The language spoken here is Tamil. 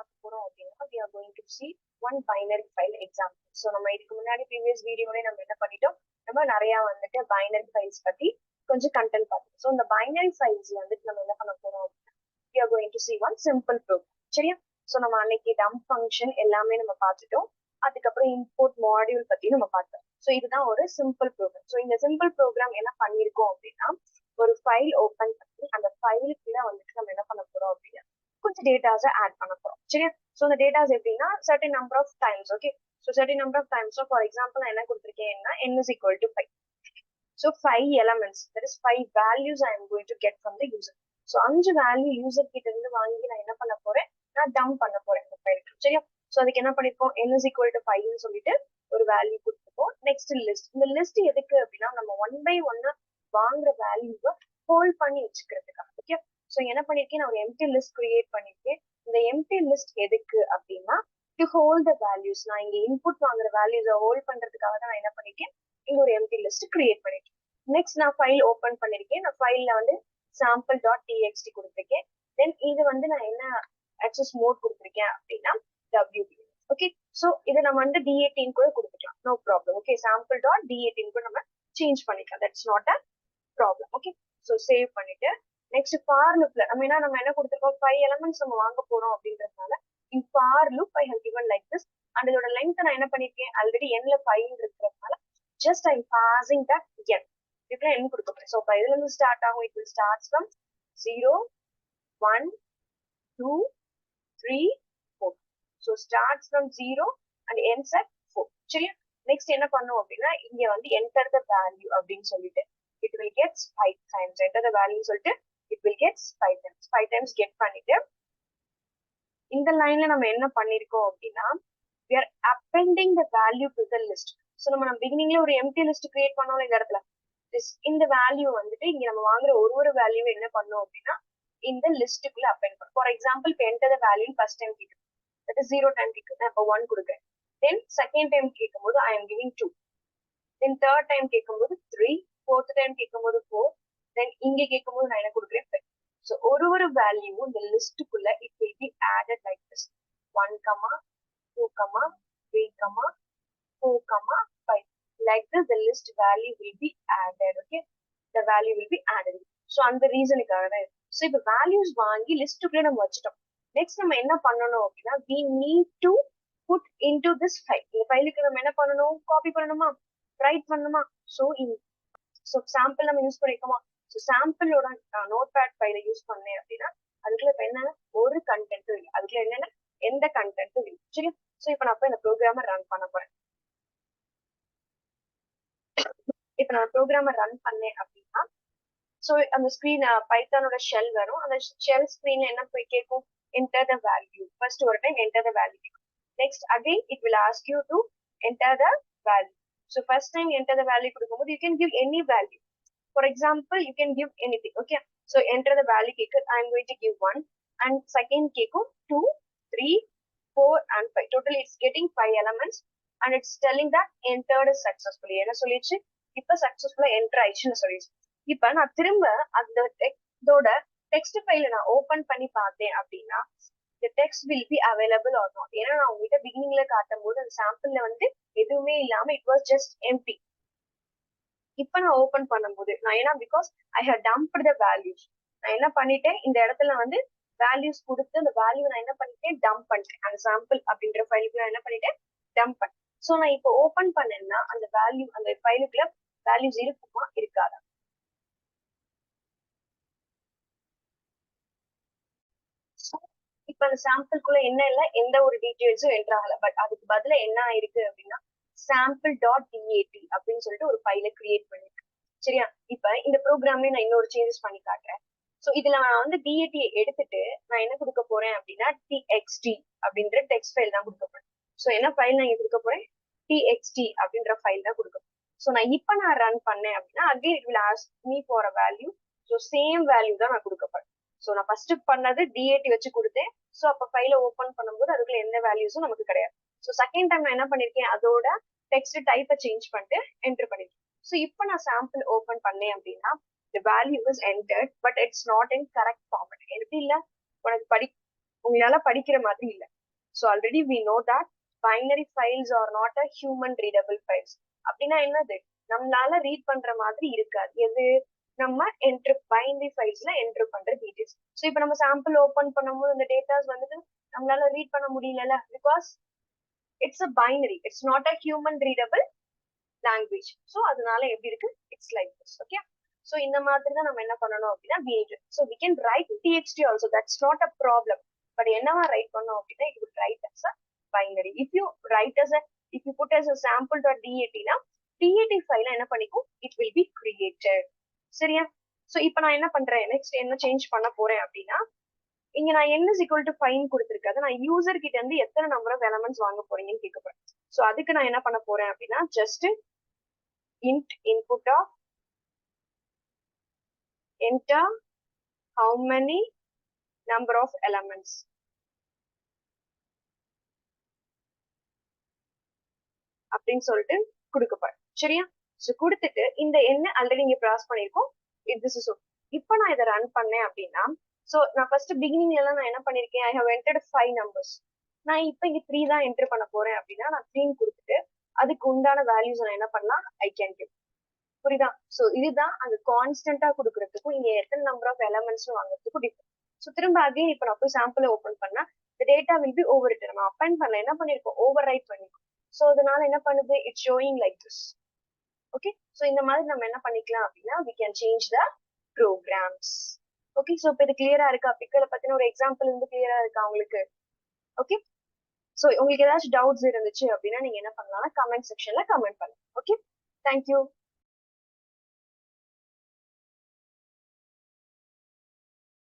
பார்க்க போறோம் அப்படின்னா we are going to see one binary file example. So நம்ம இதுக்கு முன்னாடி ப்ரீவியஸ் வீடியோல நம்ம என்ன பண்ணிட்டோம், நம்ம நிறைய வந்துட்டு பைனரி ஃபைல்ஸ் பத்தி கொஞ்சம் கண்டென்ட் பார்த்தோம். ஸோ இந்த பைனரி ஃபைல்ஸ்ல வந்துட்டு நம்ம என்ன பண்ண போறோம் அப்படின்னா we are going to see one simple program. சரியா? ஸோ நம்ம அன்னைக்கு டம்ப் ஃபங்க்ஷன் எல்லாமே நம்ம பார்த்துட்டோம். அதுக்கப்புறம் இம்போர்ட் மாடியூல் பத்தி நம்ம பார்த்தோம். ஸோ இதுதான் ஒரு சிம்பிள் ப்ரோக்ராம். ஸோ இந்த சிம்பிள் ப்ரோக்ராம் என்ன பண்ணிருக்கோம் அப்படின்னா, ஒரு ஃபைல் ஓபன் பண்ணி அந்த ஃபைலுக்குள்ள வந்துட்டு நம்ம என்ன பண்ண போறோம் அப்படின்னா கொஞ்சம் டேட்டாஸை ஆட் பண்ண போறோம். சரியா? ஸோ அந்த டேட்டாஸ் எப்படின்னா certain number of times. Okay, so certain number of times. For example நான் என்ன கொடுத்துருக்கேன்னா n is equal to 5. ஸோ 5 elements, that is 5 values I am going to get from the user. So 5 value user கிட்ட இருந்து வாங்கி நான் என்ன பண்ண போறேன், நான் டம்ப் பண்ண போறேன் இந்த ஃபைலுக்கு. சரியா? ஸோ அதுக்கு என்ன பண்ணிருக்கோம், n is equal to 5 சொல்லிட்டு ஒரு வேல்யூ கொடுத்துருக்கோம். Next list. இந்த லிஸ்ட் எதுக்கு அப்படின்னா நம்ம 1 by 1 வாங்குற வேல்யூவை ஹோல்ட் பண்ணி வச்சுக்கிறதுக்காக. ஓகே, ஸோ என்ன பண்ணிருக்கேன், நான் ஒரு எம்டி லிஸ்ட் கிரியேட் பண்ணிருக்கேன். இந்த எம்டி லிஸ்ட் எதுக்கு அப்படின்னா டு ஹோல்ட் த வேல்யூஸ். நான் இங்க இன்புட் வாங்குற வேல்யூஸை ஹோல்ட் பண்றதுக்காக தான் நான் என்ன பண்ணிருக்கேன், இங்க ஒரு எம்டி லிஸ்ட் கிரியேட் பண்ணிருக்கேன். நெக்ஸ்ட் நான் ஃபைல் ஓபன் பண்ணிருக்கேன். நான் ஃபைல்ல வந்து sample.txt கொடுத்துருக்கேன். தென் இது வந்து நான் என்ன அக்சஸ் மோட் கொடுத்துருக்கேன் அப்படின்னா WP. ஓகே, ஸோ இதை நம்ம வந்து D18 கூட கொடுத்துக்கலாம், நோ ப்ராப்ளம். ஓகே, sample.D18 கூட நம்ம சேஞ்ச் பண்ணிக்கலாம், that's not a problem. Okay, so save பண்ணிட்டு நெக்ஸ்ட் ஃபார் லூப்ல நம்ம என்ன கொடுத்துருக்கோம், 5 elements நம்ம வாங்க போறோம் அப்படின்றதுனால in for loop I have given like this. And இதோட லென்த் நான் என்ன பண்ணிருக்கேன், ஆல்ரெடி n-ல 5 இருக்கிறதுனால just I passing that n. இதுல n கொடுக்க போறேன். ஸோ இப்போ இதுல இருந்து ஸ்டார்ட் ஆகும். It will start from 0 1 2 3 4. So starts from 0 and ends at 4. சரியா? நெக்ஸ்ட் என்ன பண்ணும் அப்படின்னா இங்க வந்து enter the value அப்படின்னு சொல்லிட்டு it will get 5 times. enter the value சொல்லிட்டு it will get 5 times. 5 times get பண்ணிட்டு இந்த லைன்ல நம்ம என்ன பண்ணிருக்கோம் அப்படின்னா we are appending the value to the list. So நம்ம பிகினிங்ல ஒரு எம்டி லிஸ்ட் கிரியேட் பண்ணோம் இந்த இடத்துல. இந்த வேல்யூ வந்துட்டு இங்க நம்ம வாங்குற ஒரு வேல்யூ என்ன பண்ணோம் அப்படின்னா இந்த லிஸ்ட்டுக்குள்ள அப்பெண்ட் பண்ணும். ஃபார் எக்ஸாம்பிள் இப்போ enter the value first time கேட்கும், தட் இஸ் 0 டைம் கேட்கும், நான் இப்போ 1 கொடுக்குறேன். தென் செகண்ட் டைம் கேட்கும்போது I am giving 2. Then third time கேட்கும்போது 3. ஃபோர்த் டைம் கேட்கும்போது 4. தென் இங்க கேட்கும்போது நான் என்ன கொடுக்குறேன் 5. ஸோ ஒரு வேல்யூவும் இந்த லிஸ்ட்டுக்குள்ள it will be added like this 1, 2, 3, 4, 5. Like this the list value will be added. Okay, the value will be added. So அந்த ரீசனுக்காக தான். ஸோ இப்போ வேல்யூஸ் வாங்கி லிஸ்ட்டுக்குள்ள நம்ம வச்சுட்டோம். நெக்ஸ்ட் நம்ம என்ன பண்ணணும் அப்படின்னா we need to put into this file. இந்த ஃபைலுக்கு நம்ம என்ன பண்ணணும், காப்பி பண்ணணுமா, ரைட் பண்ணணுமா. ஸோ சாம்பிள் நம்ம யூஸ் பண்ணிருக்கோமா. ஸோ சாம்பிளோட நோட் பேட் ஃபைலை யூஸ் பண்ணேன் அப்படின்னா அதுக்குள்ள இப்போ என்னன்னா ஒரு கண்டென்ட்டும் இல்லை, அதுக்குள்ள என்னன்னா எந்த கண்டென்ட்டும் இல்லை. சரி, ஸோ இப்போ நான் இந்த ப்ரோக்ராமை ரன் பண்ண போறேன். இப்போ நான் ப்ரோக்ராமை ரன் பண்ணேன் அப்படின்னா ஸோ அந்த ஸ்க்ரீன் பைத்தானோட ஷெல் வரும். அந்த ஷெல் ஸ்க்ரீன்ல என்ன போய் கேட்கும், என்டர் த வேல்யூ. ஃபர்ஸ்ட் ஒரு டைம் என்டர் த வேல்யூ கேட்கும். Next again it will ask you to enter the value. So first time enter the value கொடுக்கும்போது you can give any value. For example you can give anything. Okay, so enter the value கேட்கு, I am going to give 1. And second கேட்கும் 2, 3, 4 and 5. Totally it's getting 5 elements and it's telling that entered successfully. என்ன சொல்லிடுச்சு, இப்ப சக்சஸ்ஃபுல்லா என்டர் ஆயிடுச்சுன்னு சொல்லிடுச்சு. இப்ப நான் திரும்ப அந்த இதோட டெக்ஸ்ட் ஃபைல நான் ஓபன் பண்ணி பார்த்தேன் அப்படின்னா the text will be available or not. ஏன்னா நான் உங்ககிட்ட பிகினிங்ல காட்டும் போது அந்த சாம்பிள்ல வந்து எதுவுமே இல்லாம it was just empty. இப்ப நான் ஓபன் பண்ணும்போது நான் ஏன்னா because I have dumped the values, நான் என்ன பண்ணிட்டேன் இந்த இடத்துல வந்து வேல்யூஸ் கொடுத்து அந்த வேல்யூ நான் என்ன பண்ணிட்டேன் டம்ப் பண்ணிட்டேன். அந்த சாம்பிள் அப்படின்ற ஃபைலுக்கு நான் என்ன பண்ணிட்டேன் டம்ப் பண்ணேன். ஸோ நான் இப்போ ஓபன் பண்ணேன்னா அந்த வேல்யூ அந்த ஃபைலுக்குள்ள வேல்யூஸ் இருக்குமா இருக்காதா. இப்ப அந்த சாம்பிள்குள்ள என்ன இல்லை, எந்த ஒரு டீடைல்ஸும் என்டர் ஆகல. பட் அதுக்கு பதிலா என்ன ஆயிருக்கு அப்படின்னா sample.dat அப்படின்னு சொல்லிட்டு ஒரு ஃபைலை கிரியேட் பண்ணிருக்கேன். சரியா? இப்ப இந்த ப்ரோக்ராம்லயே நான் இன்னொரு சேஞ்சஸ் பண்ணி காட்டுறேன். ஸோ இதுல நான் வந்து DAT எடுத்துட்டு நான் என்ன கொடுக்க போறேன் அப்படின்னா txt அப்படின்ற டெக்ஸ்ட் ஃபைல் தான் கொடுக்க போறேன். ஸோ என்ன ஃபைல் நான் இங்க கொடுக்க போறேன், txt அப்படின்ற ஃபைல் தான் கொடுக்க போறேன். ஸோ நான் ரன் பண்ணேன் அப்படின்னா again it will ask me for a value. So same value தான் நான் கொடுக்க போறேன். ஸோ நான் ஃபர்ஸ்ட் பண்ணது DAT வச்சு கொடுத்தேன். ஸோ அப்போ ஃபைலை ஓப்பன் பண்ணும்போது அதுக்குள்ள எந்த வேல்யூஸும் நமக்கு கிடையாது. ஸோ செகண்ட் டைம் நான் என்ன பண்ணிருக்கேன், அதோட டெக்ஸ்ட் டைப்பை சேஞ்ச் பண்ணிட்டு என்டர் பண்ணிருக்கேன். ஸோ இப்போ நான் சாம்பிள் ஓப்பன் பண்ணேன் அப்படின்னா the value is entered but it's not in correct format. எப்படி இல்ல, உனக்கு உங்களால படிக்கிற மாதிரி இல்ல. So already we know that binary files are not a human readable files. அப்படின்னா என்னது, நம்மளால ரீட் பண்ற மாதிரி இருக்காது. எது, நம்ம பைனரி ஃபைல்ஸ்ல என்ட்ரு பண்ற டீடைல்ஸ். ஸோ இப்போ நம்ம சாம்பிள் ஓபன் பண்ணும்போது இந்த டேட்டாஸ் வந்துட்டு நம்மளால ரீட் பண்ண முடியல, because it's a binary, it's not a human readable language. So அதனால எப்படி இருக்கு, it's like this. Okay, so இந்த மாதிரி தான் நம்ம என்ன பண்ணணும் அப்படின்னா so we can write TXT also, that's not a problem. But என்னவா ரைட் பண்ணோம் அப்படின்னா it would write as a binary. If you write as a, if you put as a sample.dat னா TAT ஃபைல என்ன பண்ணிக்கும், இட் வில் பி கிரியேட்டட். சரியா? ஸோ இப்போ நான் என்ன பண்றேன், நெக்ஸ்ட் என்ன சேஞ்ச் பண்ண போறேன் அப்படின்னா, இங்க நான் n is equal to 5 கொடுத்திருக்காது, நான் யூசர் கிட்ட இருந்து எத்தனை நம்பர் ஆஃப் எலமெண்ட்ஸ் வாங்க போறீங்கன்னு கேட்க போறேன். ஸோ அதுக்கு நான் என்ன பண்ண போறேன் அப்படின்னா just int input of enter how many number of elements அப்படின்னு சொல்லிட்டு கொடுக்க போறேன். சரியா? ஸோ கொடுத்துட்டு இந்த என்ன ஆல்ரெடி இங்க ப்ராஸ் பண்ணிருக்கோம், திஸ் இஸ் ஓகே. இப்போ நான் இதை ரன் பண்ணேன் அப்படின்னா, ஸோ நான் ஃபர்ஸ்ட் பிகினிங்ல எல்லாம் நான் என்ன பண்ணிருக்கேன், ஐ ஹவ் என்டர்ட் 5 நம்பர்ஸ். நான் இப்போ இங்க 3 தான் என்டர் பண்ண போறேன் அப்படின்னா நான் 3 கொடுத்துட்டு அதுக்கு உண்டான வேல்யூஸ் நான் என்ன பண்ணலாம், ஐ கேன் கிவ். புரியுதா? ஸோ இதுதான் அந்த கான்ஸ்டன்டா கொடுக்கறதுக்கும் இங்க எத்தனை நம்பர் ஆஃப் எலமெண்ட்ஸ் வாங்குறதுக்கும் டிஃபரெண்ட். ஸோ திரும்ப அகைன் இப்போ நான் போய் சாம்பிளை ஓப்பன் பண்ணா இந்த data will be overwritten. நம்ம அப்பெண்ட் பண்ணல, என்ன பண்ணிருக்கோம், ஓவர் ரைட் பண்ணிருக்கோம். ஸோ அதனால என்ன பண்ணுது, it's showing like this. Okay, so இந்த மாதிரி நம்ம என்ன பண்ணிக்கலாம் அப்படின்னா we can change the programs. Okay, so இப்போ இது கிளியரா இருக்கா, பிக்கலை பத்தின ஒரு எக்ஸாம்பிள் இருந்து கிளியரா இருக்கா உங்களுக்கு? ஓகே, ஸோ உங்களுக்கு ஏதாச்சும் டவுட்ஸ் இருந்துச்சு அப்படின்னா நீங்க என்ன பண்ணலாம், கமெண்ட் செக்ஷன்ல கமெண்ட் பண்ணுங்க. Okay, thank you.